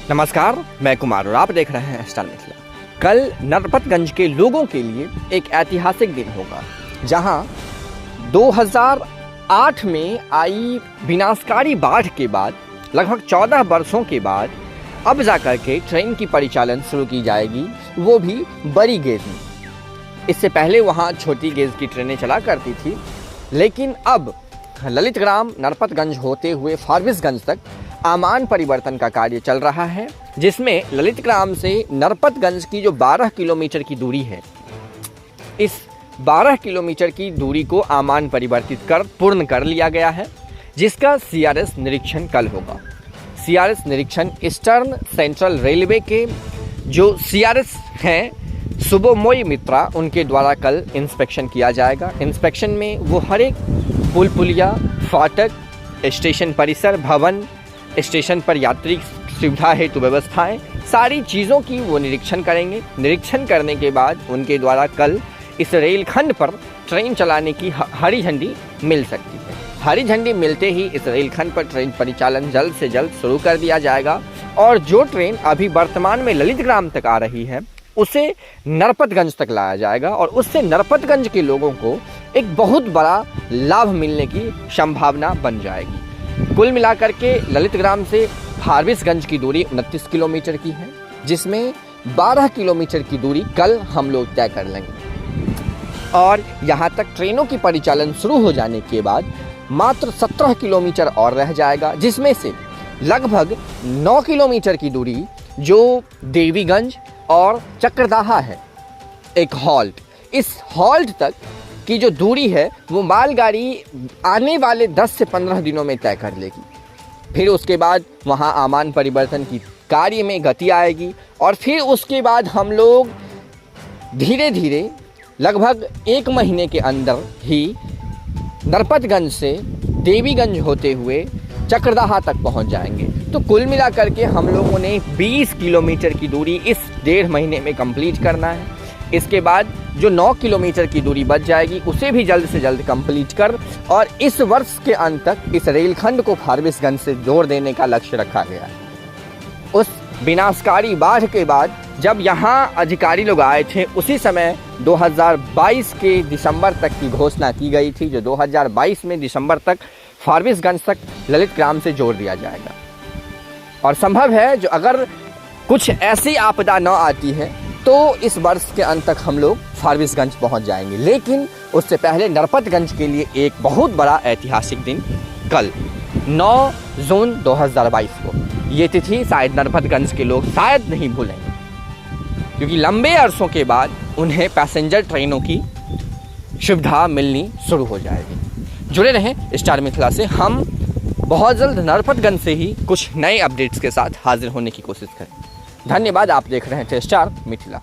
नमस्कार, मैं कुमार और आप देख रहे हैं स्टार मिथिला। कल नरपतगंज के लोगों के लिए एक ऐतिहासिक दिन होगा, जहां 2008 में आई विनाशकारी बाढ़ के बाद लगभग 14 वर्षों के बाद अब जाकर के ट्रेन की परिचालन शुरू की जाएगी, वो भी बड़ी गेज में। इससे पहले वहां छोटी गेज की ट्रेनें चला करती थी, लेकिन अब ललितग्राम नरपतगंज होते हुए फारबिसगंज तक आमान परिवर्तन का कार्य चल रहा है, जिसमें ललितग्राम से नरपतगंज की जो 12 किलोमीटर की दूरी है, इस 12 किलोमीटर की दूरी को आमान परिवर्तित कर पूर्ण कर लिया गया है, जिसका सीआरएस निरीक्षण कल होगा। सीआरएस निरीक्षण ईस्टर्न सेंट्रल रेलवे के जो सीआरएस हैं सुबोमोई मित्रा, उनके द्वारा कल इंस्पेक्शन किया जाएगा। इंस्पेक्शन में वो हर एक पुल पुलिया, फाटक, स्टेशन परिसर, भवन, स्टेशन पर यात्री सुविधा हेतु व्यवस्थाएं, सारी चीज़ों की वो निरीक्षण करेंगे। निरीक्षण करने के बाद उनके द्वारा कल इस रेलखंड पर ट्रेन चलाने की हरी झंडी मिल सकती है। हरी झंडी मिलते ही इस रेलखंड पर ट्रेन परिचालन जल्द से जल्द शुरू कर दिया जाएगा और जो ट्रेन अभी वर्तमान में ललितग्राम तक आ रही है, उसे नरपतगंज तक लाया जाएगा और उससे नरपतगंज के लोगों को एक बहुत बड़ा लाभ मिलने की संभावना बन जाएगी। कुल मिलाकर के ललितग्राम से फारबिसगंज की दूरी 29 किलोमीटर की है, जिसमें 12 किलोमीटर की दूरी कल हम लोग तय कर लेंगे और यहाँ तक ट्रेनों की परिचालन शुरू हो जाने के बाद मात्र 17 किलोमीटर और रह जाएगा, जिसमें से लगभग 9 किलोमीटर की दूरी जो देवीगंज और चक्रदाहा है, एक हॉल्ट। इस हॉल्ट तक की जो दूरी है वो मालगाड़ी आने वाले 10 से 15 दिनों में तय कर लेगी। फिर उसके बाद वहाँ आमान परिवर्तन की कार्य में गति आएगी और फिर उसके बाद हम लोग धीरे धीरे लगभग 1 महीने के अंदर ही नरपतगंज से देवीगंज होते हुए चक्रदाहा तक पहुंच जाएंगे। तो कुल मिलाकर के हम लोगों ने 20 किलोमीटर की दूरी इस 1.5 महीने में कंप्लीट करना है। इसके बाद जो 9 किलोमीटर की दूरी बच जाएगी, उसे भी जल्द से जल्द कंप्लीट कर और इस वर्ष के अंत तक इस रेलखंड को फारबिसगंज से जोड़ देने का लक्ष्य रखा गया है। उस विनाशकारी बाढ़ के बाद जब यहाँ अधिकारी लोग आए थे, उसी समय 2022 के दिसंबर तक की घोषणा की गई थी, जो 2022 में दिसंबर तक फारबिसगंज तक ललितग्राम से जोड़ दिया जाएगा। और संभव है जो अगर कुछ ऐसी आपदा न आती है तो इस वर्ष के अंत तक हम लोग फारबिसगंज पहुंच जाएंगे, लेकिन उससे पहले नरपतगंज के लिए एक बहुत बड़ा ऐतिहासिक दिन कल 9 जून 2022 को, ये तिथि शायद नरपतगंज के लोग शायद नहीं भूलेंगे, क्योंकि लंबे अरसों के बाद उन्हें पैसेंजर ट्रेनों की सुविधा मिलनी शुरू हो जाएगी। जुड़े रहें स्टार मिथिला से, हम बहुत जल्द नरपतगंज से ही कुछ नए अपडेट्स के साथ हाजिर होने की कोशिश करें। धन्यवाद, आप देख रहे थे स्टार मिथिला।